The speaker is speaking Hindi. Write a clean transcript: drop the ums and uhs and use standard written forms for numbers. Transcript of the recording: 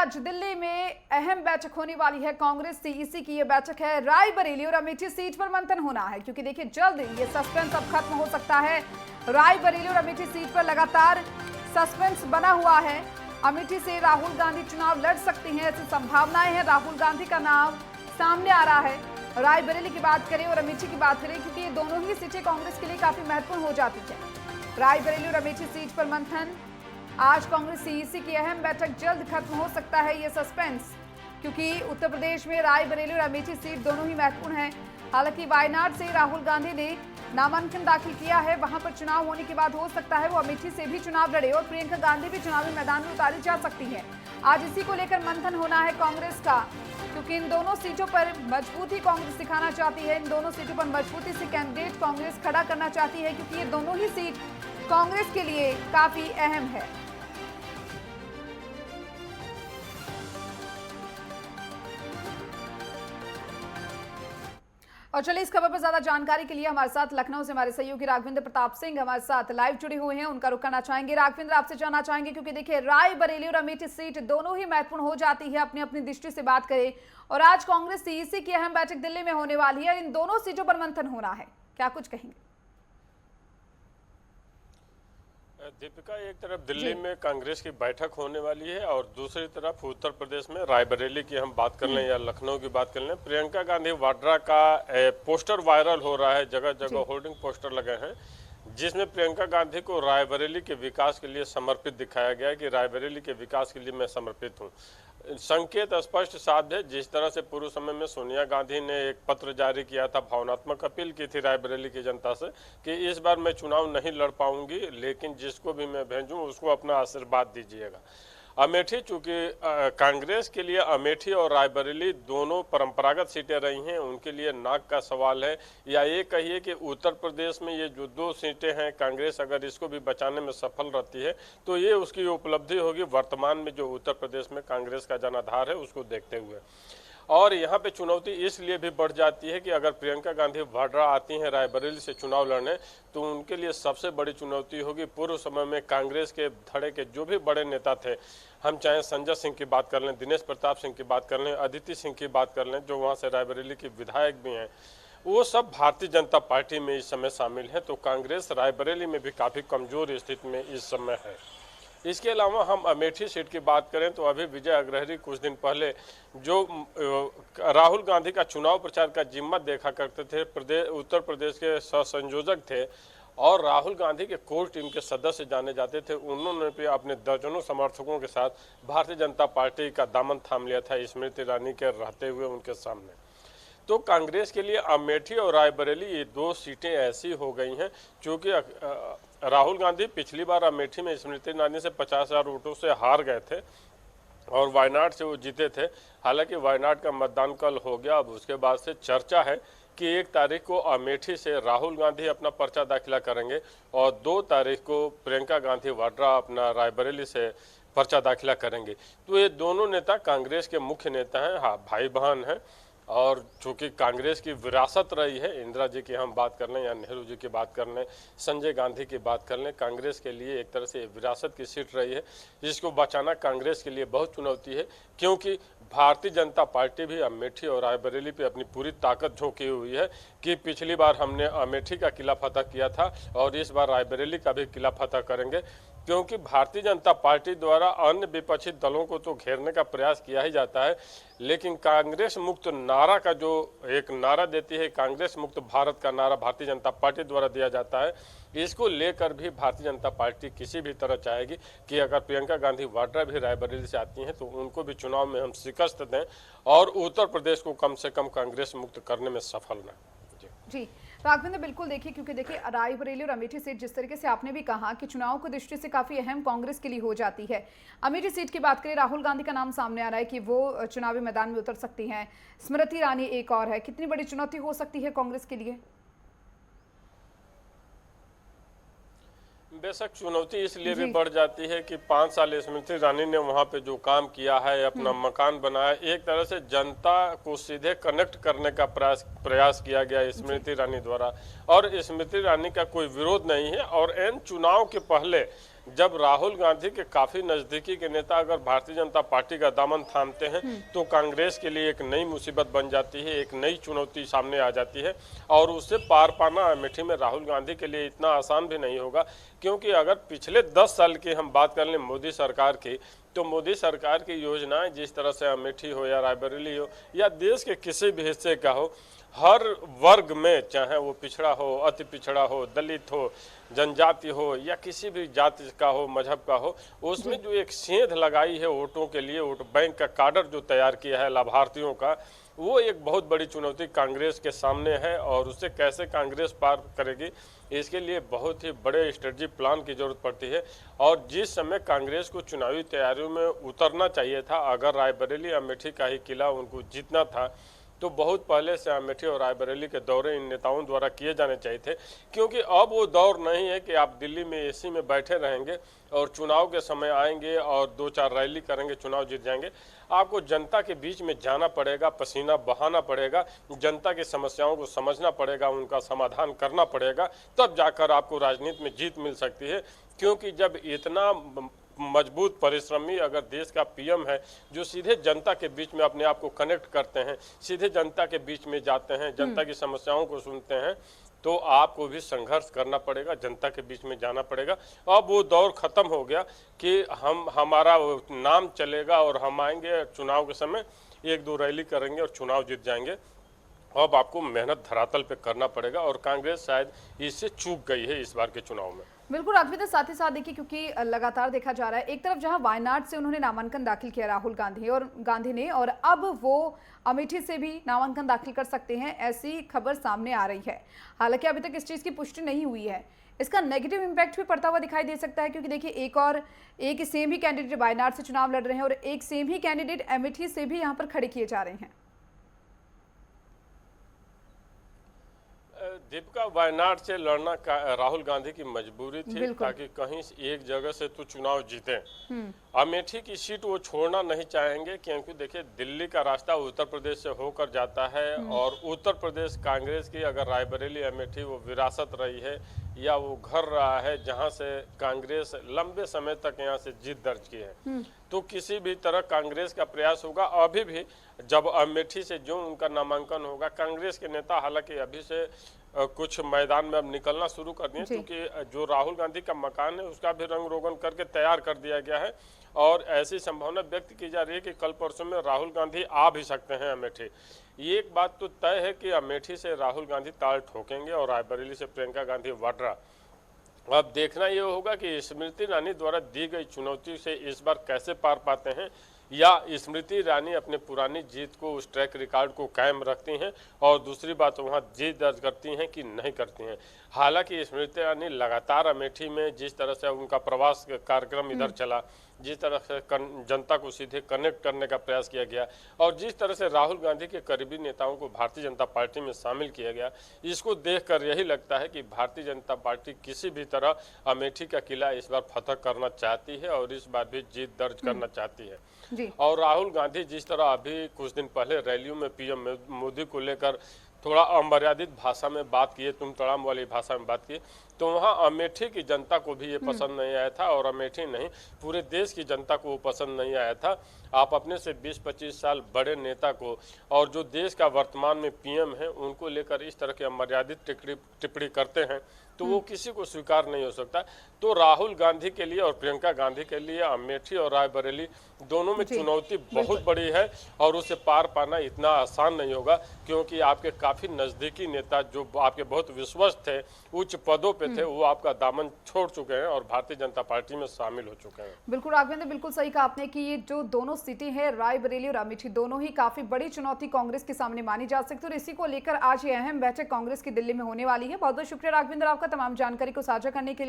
आज दिल्ली में अहम बैठक होने वाली है। कांग्रेस सीईसी की यह बैठक है। रायबरेली और अमेठी सीट पर मंथन होना है, क्योंकि देखिए जल्द ये सस्पेंस अब खत्म हो सकता है। रायबरेली और अमेठी सीट पर लगातार सस्पेंस बना हुआ है। अमेठी से राहुल गांधी चुनाव लड़ सकते हैं, ऐसी संभावनाएं हैं। राहुल गांधी का नाम सामने आ रहा है। रायबरेली की बात करें और अमेठी की बात करें, क्योंकि ये दोनों ही सीटें कांग्रेस के लिए काफी महत्वपूर्ण हो जाती है। रायबरेली और अमेठी सीट पर मंथन। आज कांग्रेस सीईसी की अहम बैठक, जल्द खत्म हो सकता है ये सस्पेंस, क्योंकि उत्तर प्रदेश में रायबरेली और अमेठी सीट दोनों ही महत्वपूर्ण है। हालांकि वायनाड से राहुल गांधी ने नामांकन दाखिल किया है, वहां पर चुनाव होने के बाद हो सकता है वो अमेठी से भी चुनाव लड़े और प्रियंका गांधी भी चुनावी मैदान में उतारी जा सकती है। आज इसी को लेकर मंथन होना है कांग्रेस का, क्योंकि इन दोनों सीटों पर मजबूती कांग्रेस दिखाना चाहती है। इन दोनों सीटों पर मजबूती से कैंडिडेट कांग्रेस खड़ा करना चाहती है, क्योंकि ये दोनों ही सीट कांग्रेस के लिए काफी अहम है। और चलिए इस खबर पर ज्यादा जानकारी के लिए हमारे साथ लखनऊ से हमारे सहयोगी राघवेंद्र प्रताप सिंह हमारे साथ लाइव जुड़े हुए हैं। उनका रुख करना चाहेंगे। राघवेंद्र, आपसे जानना चाहेंगे, क्योंकि देखिए रायबरेली और अमेठी सीट दोनों ही महत्वपूर्ण हो जाती है अपनी अपनी दृष्टि से बात करें, और आज कांग्रेस सीईसी की अहम बैठक दिल्ली में होने वाली है। इन दोनों सीटों पर मंथन होना है, क्या कुछ कहेंगे? दीपिका, एक तरफ दिल्ली में कांग्रेस की बैठक होने वाली है और दूसरी तरफ उत्तर प्रदेश में रायबरेली की हम बात कर लें या लखनऊ की बात कर लें, प्रियंका गांधी वाड्रा का पोस्टर वायरल हो रहा है। जगह जगह होर्डिंग पोस्टर लगे हैं जिसमें प्रियंका गांधी को रायबरेली के विकास के लिए समर्पित दिखाया गया है कि रायबरेली के विकास के लिए मैं समर्पित हूं। संकेत स्पष्ट साफ है। जिस तरह से पूर्व समय में सोनिया गांधी ने एक पत्र जारी किया था, भावनात्मक अपील की थी रायबरेली की जनता से कि इस बार मैं चुनाव नहीं लड़ पाऊंगी, लेकिन जिसको भी मैं भेजूं उसको अपना आशीर्वाद दीजिएगा। अमेठी, चूंकि कांग्रेस के लिए अमेठी और रायबरेली दोनों परंपरागत सीटें रही हैं, उनके लिए नाक का सवाल है। या ये कहिए कि उत्तर प्रदेश में ये जो दो सीटें हैं, कांग्रेस अगर इसको भी बचाने में सफल रहती है तो ये उसकी उपलब्धि होगी वर्तमान में जो उत्तर प्रदेश में कांग्रेस का जनाधार है उसको देखते हुए। और यहाँ पे चुनौती इसलिए भी बढ़ जाती है कि अगर प्रियंका गांधी वाड्रा आती हैं रायबरेली से चुनाव लड़ने, तो उनके लिए सबसे बड़ी चुनौती होगी पूर्व समय में कांग्रेस के धड़े के जो भी बड़े नेता थे, हम चाहे संजय सिंह की बात कर लें, दिनेश प्रताप सिंह की बात कर लें, अदिति सिंह की बात कर लें, जो वहाँ से रायबरेली के विधायक भी हैं, वो सब भारतीय जनता पार्टी में इस समय शामिल हैं। तो कांग्रेस रायबरेली में भी काफ़ी कमजोर स्थिति में इस समय है। इसके अलावा हम अमेठी सीट की बात करें तो अभी विजय अग्रहरी कुछ दिन पहले जो राहुल गांधी का चुनाव प्रचार का जिम्मा देखा करते थे, उत्तर प्रदेश के सह संयोजक थे और राहुल गांधी के कोर टीम के सदस्य जाने जाते थे, उन्होंने भी अपने दर्जनों समर्थकों के साथ भारतीय जनता पार्टी का दामन थाम लिया था स्मृति ईरानी के रहते हुए उनके सामने। तो कांग्रेस के लिए अमेठी और रायबरेली ये दो सीटें ऐसी हो गई हैं, क्योंकि राहुल गांधी पिछली बार अमेठी में स्मृति ईरानी से 50,000 वोटों से हार गए थे और वायनाड से वो जीते थे। हालांकि वायनाड का मतदान कल हो गया। अब उसके बाद से चर्चा है कि 1 तारीख को अमेठी से राहुल गांधी अपना पर्चा दाखिला करेंगे और 2 तारीख को प्रियंका गांधी वाड्रा अपना रायबरेली से पर्चा दाखिला करेंगे। तो ये दोनों नेता कांग्रेस के मुख्य नेता हैं, हाँ भाई बहन हैं। और चूँकि कांग्रेस की विरासत रही है, इंदिरा जी की हम बात कर लें या नेहरू जी की बात कर लें, संजय गांधी की बात कर लें, कांग्रेस के लिए एक तरह से विरासत की सीट रही है, जिसको बचाना कांग्रेस के लिए बहुत चुनौती है। क्योंकि भारतीय जनता पार्टी भी अमेठी और रायबरेली पे अपनी पूरी ताकत झोंकी हुई है कि पिछली बार हमने अमेठी का किला फतह किया था और इस बार रायबरेली का भी किला फतह करेंगे। क्योंकि भारतीय जनता पार्टी द्वारा अन्य विपक्षी दलों को तो घेरने का प्रयास किया ही जाता है, लेकिन कांग्रेस मुक्त नारा का जो एक नारा देती है, कांग्रेस मुक्त भारत का नारा भारतीय जनता पार्टी द्वारा दिया जाता है, इसको लेकर भी भारतीय जनता पार्टी किसी भी तरह चाहेगी कि अगर प्रियंका गांधी वाड्रा भी रायबरेली से आती हैं तो उनको भी चुनाव में हम शिकस्त दें और उत्तर प्रदेश को कम से कम कांग्रेस मुक्त करने में सफल न। जी राघवेंद्र, बिल्कुल देखिए, क्योंकि देखिए रायबरेली और अमेठी सीट जिस तरीके से आपने भी कहा कि चुनाव की दृष्टि से काफी अहम कांग्रेस के लिए हो जाती है। अमेठी सीट की बात करें, राहुल गांधी का नाम सामने आ रहा है कि वो चुनावी मैदान में उतर सकती हैं। स्मृति ईरानी एक और है, कितनी बड़ी चुनौती हो सकती है कांग्रेस के लिए? बेशक चुनौती इसलिए भी बढ़ जाती है कि 5 साल स्मृति ईरानी ने वहाँ पे जो काम किया है, अपना मकान बनाया, एक तरह से जनता को सीधे कनेक्ट करने का प्रयास किया गया स्मृति ईरानी द्वारा। और स्मृति ईरानी का कोई विरोध नहीं है और एन चुनाव के पहले जब राहुल गांधी के काफी नजदीकी के नेता अगर भारतीय जनता पार्टी का दामन थामते हैं तो कांग्रेस के लिए एक नई मुसीबत बन जाती है, एक नई चुनौती सामने आ जाती है और उससे पार पाना अमेठी में राहुल गांधी के लिए इतना आसान भी नहीं होगा। क्योंकि अगर पिछले 10 साल की हम बात कर लें मोदी सरकार की, तो मोदी सरकार की योजनाएं जिस तरह से अमेठी हो या रायबरेली हो या देश के किसी भी हिस्से का हो, हर वर्ग में, चाहे वो पिछड़ा हो, अति पिछड़ा हो, दलित हो, जनजाति हो या किसी भी जाति का हो, मजहब का हो, उसमें जो एक सेंध लगाई है वोटों के लिए, वोट बैंक का कार्डर जो तैयार किया है लाभार्थियों का, वो एक बहुत बड़ी चुनौती कांग्रेस के सामने है और उसे कैसे कांग्रेस पार करेगी, इसके लिए बहुत ही बड़े स्ट्रेटजी प्लान की जरूरत पड़ती है। और जिस समय कांग्रेस को चुनावी तैयारियों में उतरना चाहिए था, अगर रायबरेली अमेठी का ही किला उनको जीतना था, तो बहुत पहले से अमेठी और रायबरेली के दौरे इन नेताओं द्वारा किए जाने चाहिए थे। क्योंकि अब वो दौर नहीं है कि आप दिल्ली में एसी में बैठे रहेंगे और चुनाव के समय आएंगे और 2-4 रैली करेंगे, चुनाव जीत जाएंगे। आपको जनता के बीच में जाना पड़ेगा, पसीना बहाना पड़ेगा, जनता की समस्याओं को समझना पड़ेगा, उनका समाधान करना पड़ेगा, तब जाकर आपको राजनीति में जीत मिल सकती है। क्योंकि जब इतना मजबूत परिश्रमी अगर देश का पीएम है जो सीधे जनता के बीच में अपने आप को कनेक्ट करते हैं, सीधे जनता के बीच में जाते हैं, जनता की समस्याओं को सुनते हैं, तो आपको भी संघर्ष करना पड़ेगा, जनता के बीच में जाना पड़ेगा। अब वो दौर खत्म हो गया कि हमारा नाम चलेगा और हम आएंगे चुनाव के समय 1-2 रैली करेंगे और चुनाव जीत जाएंगे। अब आपको मेहनत धरातल पे करना पड़ेगा और कांग्रेस शायद इससे चूक गई है इस बार के चुनाव में। बिल्कुल राघवेंद्र, साथ ही साथ देखिए, क्योंकि लगातार देखा जा रहा है, एक तरफ जहां वायनाड से उन्होंने नामांकन दाखिल किया राहुल गांधी ने, और अब वो अमेठी से भी नामांकन दाखिल कर सकते हैं, ऐसी खबर सामने आ रही है। हालांकि अभी तक इस चीज की पुष्टि नहीं हुई है। इसका नेगेटिव इम्पैक्ट भी पड़ता हुआ दिखाई दे सकता है, क्योंकि देखिए एक सेम ही कैंडिडेट वायनाड से चुनाव लड़ रहे हैं और एक सेम ही कैंडिडेट अमेठी से भी यहाँ पर खड़े किए जा रहे हैं। दीपिका, वायनाड से लड़ना राहुल गांधी की मजबूरी थी ताकि कहीं एक जगह से तो चुनाव जीते। अमेठी की सीट वो छोड़ना नहीं चाहेंगे, क्योंकि देखिए दिल्ली का रास्ता उत्तर प्रदेश से होकर जाता है और उत्तर प्रदेश कांग्रेस की अगर रायबरेली अमेठी वो विरासत रही है या वो घर रहा है जहां से कांग्रेस लंबे समय तक यहां से जीत दर्ज की है, तो किसी भी तरह कांग्रेस का प्रयास होगा। अभी भी जब अमेठी से जो उनका नामांकन होगा, कांग्रेस के नेता हालांकि अभी से कुछ मैदान में अब निकलना शुरू कर दिए, क्योंकि जो राहुल गांधी का मकान है उसका भी रंग रोगन करके तैयार कर दिया गया है और ऐसी संभावना व्यक्त की जा रही है कि कल परसों में राहुल गांधी आ भी सकते हैं अमेठी। ये एक बात तो तय है कि अमेठी से राहुल गांधी ताल ठोकेंगे और रायबरेली से प्रियंका गांधी वाड्रा। अब देखना ये होगा कि स्मृति ईरानी द्वारा दी गई चुनौती से इस बार कैसे पार पाते हैं, या स्मृति ईरानी अपने पुरानी जीत को, उस ट्रैक रिकॉर्ड को कायम रखती हैं और दूसरी बात वहां जीत दर्ज करती हैं कि नहीं करती हैं। हालांकि स्मृति ईरानी लगातार अमेठी में जिस तरह से उनका प्रवास कार्यक्रम इधर चला, जिस तरह से जनता को सीधे कनेक्ट करने का प्रयास किया गया और जिस तरह से राहुल गांधी के करीबी नेताओं को भारतीय जनता पार्टी में शामिल किया गया, इसको देखकर यही लगता है कि भारतीय जनता पार्टी किसी भी तरह अमेठी का किला इस बार फतह करना चाहती है और इस बार भी जीत दर्ज करना चाहती है। और राहुल गांधी जिस तरह अभी कुछ दिन पहले रैलियों में पीएम मोदी को लेकर थोड़ा अमर्यादित भाषा में बात किए, तुम तड़ाम वाली भाषा में बात की, तो वहाँ अमेठी की जनता को भी ये पसंद नहीं आया था और अमेठी नहीं पूरे देश की जनता को वो पसंद नहीं आया था। आप अपने से 20-25 साल बड़े नेता को और जो देश का वर्तमान में पीएम है उनको लेकर इस तरह की अमर्यादित टिप्पणी करते हैं तो वो किसी को स्वीकार नहीं हो सकता। तो राहुल गांधी के लिए और प्रियंका गांधी के लिए अमेठी और रायबरेली दोनों में चुनौती बहुत बड़ी है और उसे पार पाना इतना आसान नहीं होगा, क्योंकि आपके काफी नजदीकी नेता जो आपके बहुत विश्वस्त थे, उच्च पदों पे थे, वो आपका दामन छोड़ चुके हैं और भारतीय जनता पार्टी में शामिल हो चुके हैं। बिल्कुल राघवेंद्र, बिल्कुल सही कहा आपने कि ये जो दोनों सीटें हैं रायबरेली और अमेठी, दोनों ही काफी बड़ी चुनौती कांग्रेस के सामने मानी जा सकती है और इसी को लेकर आज ये अहम बैठक कांग्रेस की दिल्ली में होने वाली है। बहुत बहुत शुक्रिया राघवेंद्र आपका तमाम जानकारी को साझा करने के लिए।